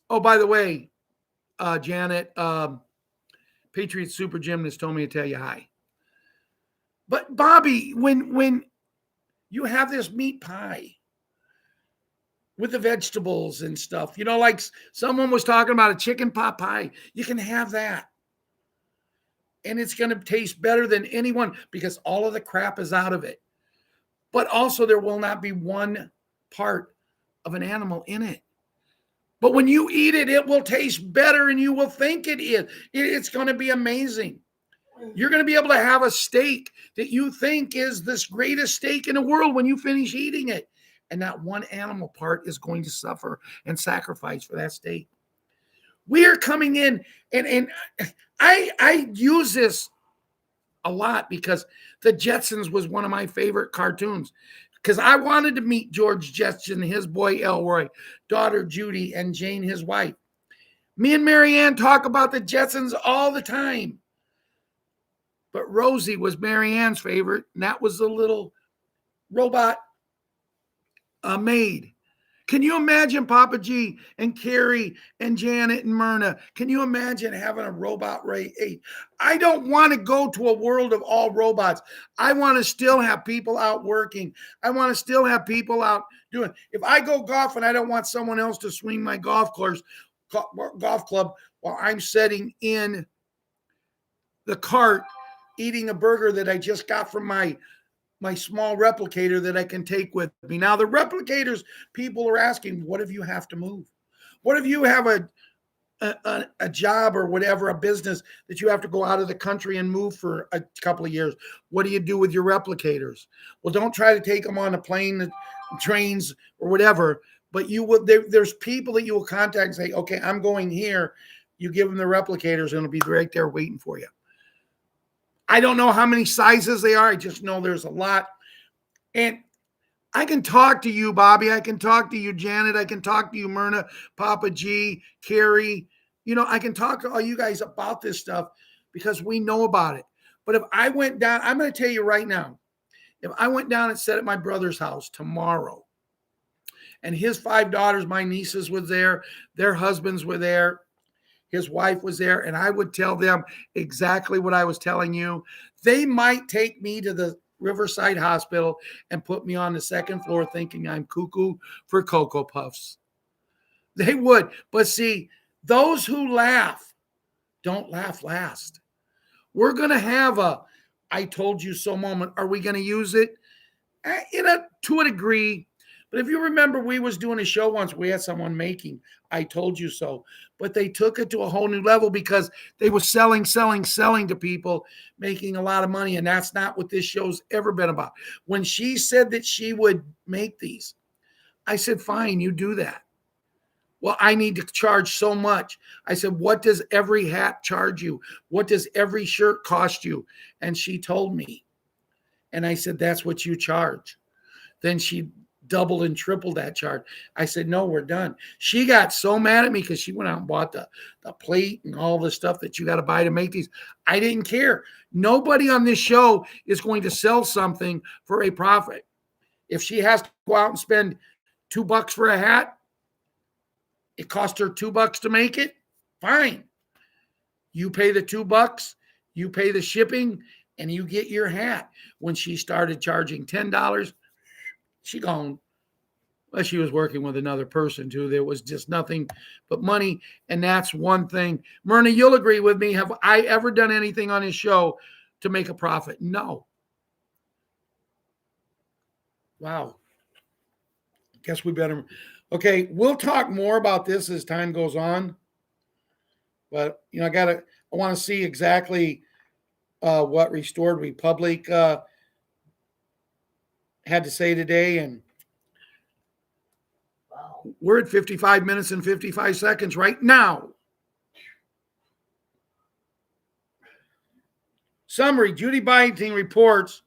Oh, by the way, Janet, Patriots Super Gymnast told me to tell you hi. But Bobby, when you have this meat pie with the vegetables and stuff, you know, like someone was talking about a chicken pot pie, you can have that. And it's going to taste better than anyone because all of the crap is out of it. But also there will not be one part of an animal in it. But when you eat it, it will taste better and you will think it is. It's going to be amazing. You're going to be able to have a steak that you think is this greatest steak in the world when you finish eating it. And not one animal part is going to suffer and sacrifice for that steak. We are coming in, and I use this a lot because the Jetsons was one of my favorite cartoons, because I wanted to meet George Jetson, his boy Elroy, daughter Judy, and Jane, his wife. Me and Marianne talk about the Jetsons all the time. But Rosie was Marianne's favorite, and that was the little robot maid. Can you imagine Papa G and Carrie and Janet and Myrna? Can you imagine having a robot maid? I don't want to go to a world of all robots. I want to still have people out working. I want to still have people out doing. If I go golf and I don't want someone else to swing my golf club while I'm sitting in the cart eating a burger that I just got from my small replicator that I can take with me. Now, the replicators, people are asking, what if you have to move? What if you have a job or whatever, a business that you have to go out of the country and move for a couple of years? What do you do with your replicators? Well, don't try to take them on a plane, trains, or whatever, but you will. There's people that you will contact and say, okay, I'm going here. You give them the replicators and it'll be right there waiting for you. I don't know how many sizes they are. I just know there's a lot. And I can talk to you, Bobby. I can talk to you, Janet. I can talk to you, Myrna, Papa G, Carrie. You know, I can talk to all you guys about this stuff because we know about it. But if I went down, I'm going to tell you right now, if I went down and sat at my brother's house tomorrow, and his 5 daughters, my nieces, was there, their husbands were there, his wife was there, and I would tell them exactly what I was telling you, they might take me to the Riverside Hospital and put me on the 2nd floor thinking I'm cuckoo for Cocoa Puffs. They would. But see, those who laugh don't laugh last. We're going to have a I told you so moment. Are we going to use it? To a degree. But if you remember, we was doing a show once. We had someone making I told you so. But they took it to a whole new level because they were selling to people, making a lot of money. And that's not what this show's ever been about. When she said that she would make these, I said, fine, you do that. Well, I need to charge so much. I said, what does every hat charge you? What does every shirt cost you? And she told me. And I said, that's what you charge. Then she doubled and tripled that charge. I said, no, we're done. She got so mad at me because she went out and bought the plate and all the stuff that you got to buy to make these. I didn't care. Nobody on this show is going to sell something for a profit. If she has to go out and spend $2 for a hat, it cost her $2 to make it, fine. You pay the $2, you pay the shipping, and you get your hat. When she started charging $10, she gone. Well, she was working with another person too. There was just nothing but money. And that's one thing. Myrna, you'll agree with me. Have I ever done anything on his show to make a profit? No. Wow. Guess we better. Okay, we'll talk more about this as time goes on. But, I want to see exactly what Restored Republic had to say today. And we're at 55 minutes and 55 seconds right now. Summary, Judy Byington reports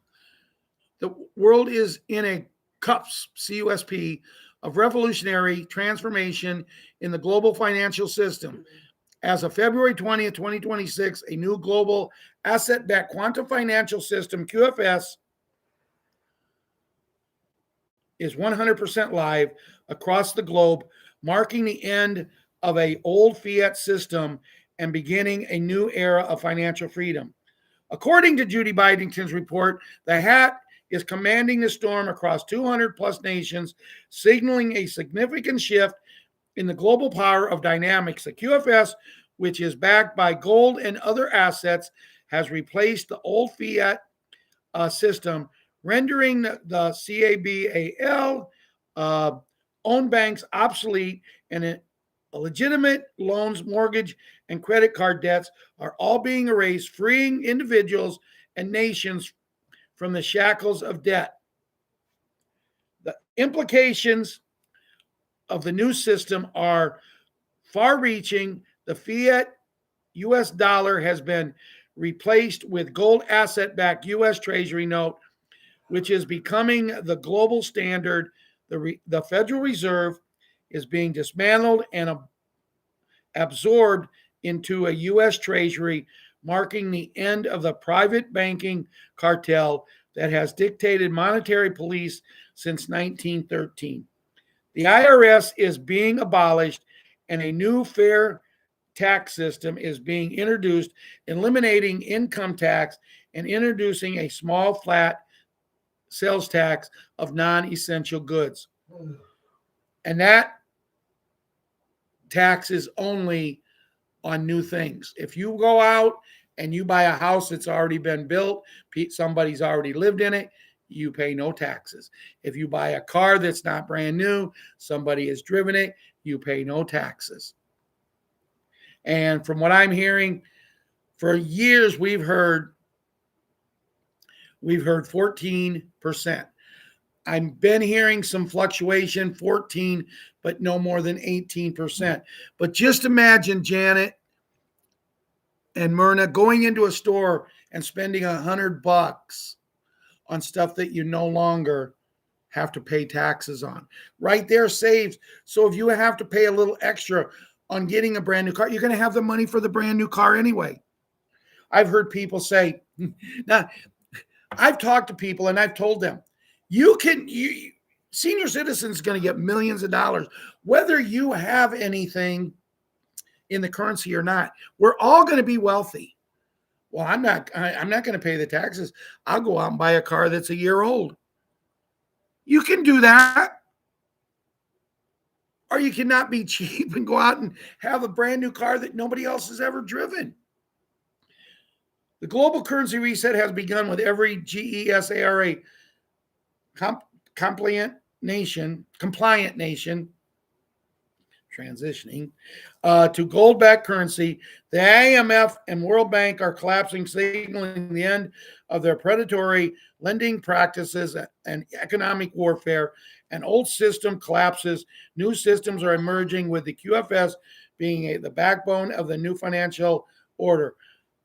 the world is in a CUSP, of revolutionary transformation in the global financial system. As of February 20th, 2026, a new global asset-backed quantum financial system, QFS, is 100% live across the globe, marking the end of an old fiat system and beginning a new era of financial freedom. According to Judy Byington's report, the hat is commanding the storm across 200 plus nations, signaling a significant shift in the global power of dynamics. The QFS, which is backed by gold and other assets, has replaced the old fiat system, rendering the CABAL owned banks obsolete, and legitimate loans, mortgage, and credit card debts are all being erased, freeing individuals and nations from the shackles of debt. The implications of the new system are far-reaching. The fiat US dollar has been replaced with gold asset-backed US Treasury note, which is becoming the global standard. The Federal Reserve is being dismantled and absorbed into a US Treasury, marking the end of the private banking cartel that has dictated monetary police since 1913. The IRS is being abolished and a new fair tax system is being introduced, eliminating income tax and introducing a small flat sales tax of non-essential goods. And that tax is only on new things. If you go out and you buy a house that's already been built, somebody's already lived in it, you pay no taxes. If you buy a car that's not brand new, somebody has driven it, you pay no taxes. And from what I'm hearing, for years we've heard 14%. I've been hearing some fluctuation, 14, but no more than 18%. But just imagine, Janet and Myrna, going into a store and spending $100 on stuff that you no longer have to pay taxes on. Right there saves. So if you have to pay a little extra on getting a brand new car, you're going to have the money for the brand new car anyway. I've heard people say, now, I've talked to people and I've told them, senior citizens going to get millions of dollars, whether you have anything in the currency or not. We're all going to be wealthy. Well, I'm not going to pay the taxes. I'll go out and buy a car that's a year old. You can do that. Or you cannot be cheap and go out and have a brand new car that nobody else has ever driven. The global currency reset has begun with every GESARA compliant nation transitioning to gold-backed currency. The IMF and World Bank are collapsing, signaling the end of their predatory lending practices and economic warfare. An old system collapses. New systems are emerging, with the QFS being the backbone of the new financial order.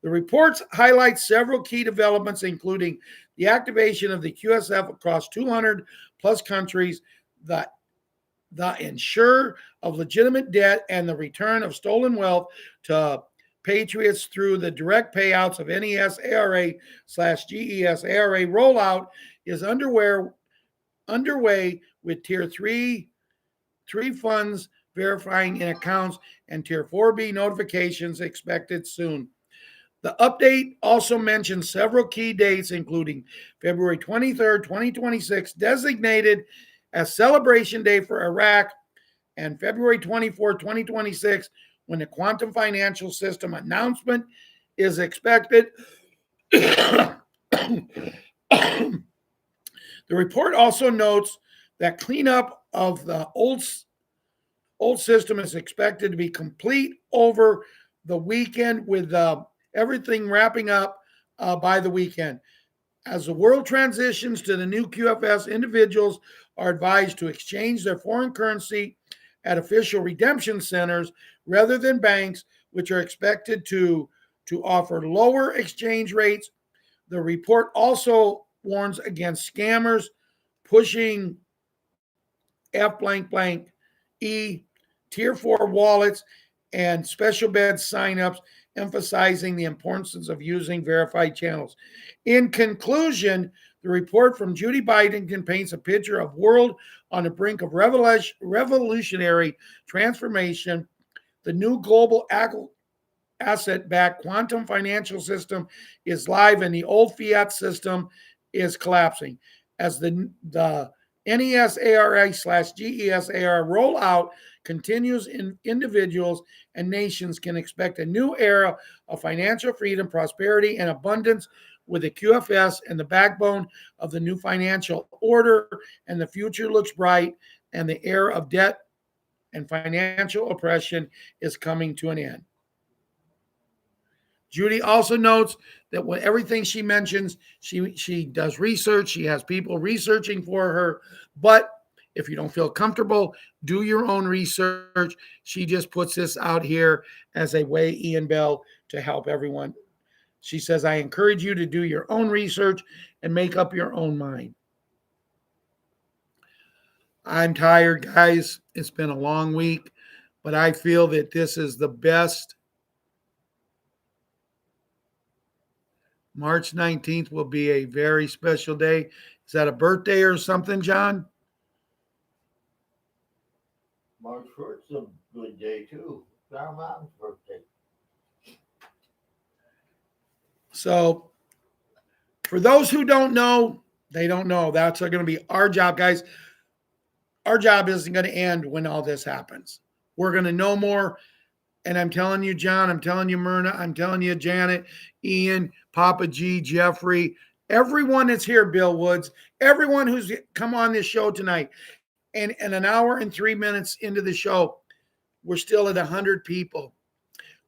The reports highlight several key developments, including the activation of the QSF across 200 plus countries, the insure of legitimate debt, and the return of stolen wealth to Patriots through the direct payouts of NES ARA / GES ARA. Rollout is underway with Tier 3 funds verifying in accounts and Tier 4B notifications expected soon. The update also mentions several key dates, including February 23rd, 2026, designated as Celebration Day for Iraq, and February 24th, 2026, when the quantum financial system announcement is expected. The report also notes that cleanup of the old system is expected to be complete over the weekend, with everything wrapping up by the weekend. As the world transitions to the new QFS, individuals are advised to exchange their foreign currency at official redemption centers rather than banks, which are expected to offer lower exchange rates. The report also warns against scammers pushing F blank blank E Tier 4 wallets and special bed signups, emphasizing the importance of using verified channels. In conclusion, the report from Judy Biden paints a picture of world on the brink of revolutionary transformation. The new global asset-backed quantum financial system is live, and the old fiat system is collapsing. As the NES ARA / GES ARA rollout continues, individuals and nations can expect a new era of financial freedom, prosperity, and abundance, with the QFS and the backbone of the new financial order. And the future looks bright, and the era of debt and financial oppression is coming to an end. Judy also notes that when everything she mentions, she does research. She has people researching for her. But if you don't feel comfortable, do your own research. She just puts this out here as a way, Ian Bell, to help everyone. She says, I encourage you to do your own research and make up your own mind. I'm tired, guys. It's been a long week, but I feel that this is the best. March 19th will be a very special day. Is that a birthday or something, John? March 1st is a good day, too. It's our mom's birthday. So, for those who don't know, they don't know. That's going to be our job, guys. Our job isn't going to end when all this happens. We're going to know more. And I'm telling you, John, I'm telling you, Myrna, I'm telling you, Janet, Ian, Papa G, Jeffrey, everyone that's here, Bill Woods, everyone who's come on this show tonight, and an hour and 3 minutes into the show, we're still at 100 people.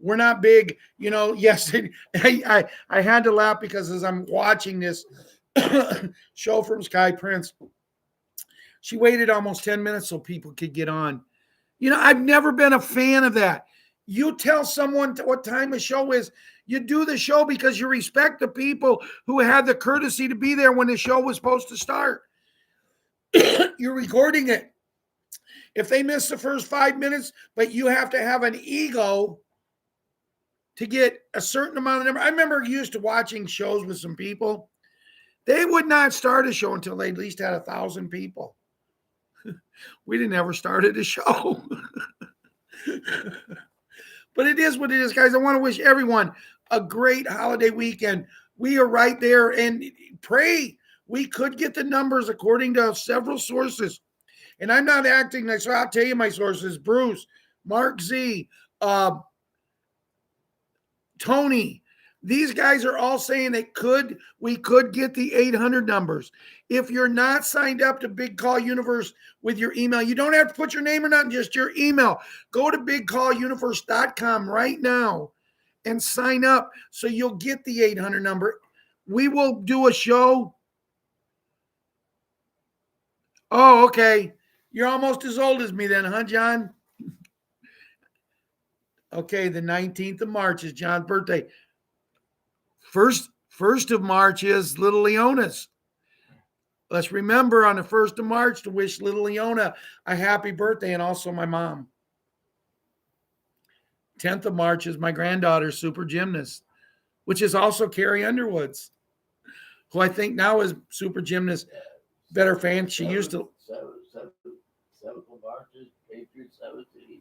We're not big, yes. I had to laugh because as I'm watching this show from Sky Prince, she waited almost 10 minutes so people could get on. I've never been a fan of that. You tell someone what time a show is. You do the show because you respect the people who had the courtesy to be there when the show was supposed to start. You're recording it. If they miss the first 5 minutes, but you have to have an ego to get a certain amount of number. I remember used to watching shows with some people. They would not start a show until they at least had 1,000 people. We didn't ever started a show. But it is what it is, guys. I want to wish everyone a great holiday weekend. We are right there, and pray we could get the numbers according to several sources. And I'm not acting like, so I'll tell you my sources: Bruce, Mark Z, Tony, These guys are all saying we could get the 800 numbers. If you're not signed up to Big Call Universe with your email, you don't have to put your name or nothing, just your email. Go to bigcalluniverse.com right now and sign up so you'll get the 800 number. We will do a show. Oh, okay. You're almost as old as me then, huh, John? Okay, the 19th of March is John's birthday. First of March is little Leona's. Let's remember on the 1st of March to wish little Leona a happy birthday, and also my mom. 10th of March is my granddaughter's super gymnast, which is also Carrie Underwood's, who I think now is super gymnast, better fan. She used to. 7th of March is Patriots 17.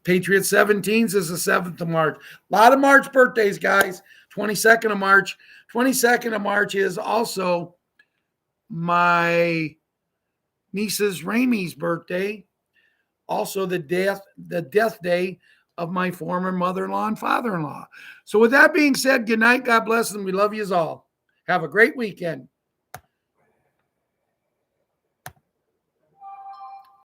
Patriots 17s is the 7th of March. A lot of March birthdays, guys. 22nd of March. 22nd of March is also my niece's Ramey's birthday. Also the death day of my former mother-in-law and father-in-law. So with that being said, good night. God bless them. We love you all. Have a great weekend.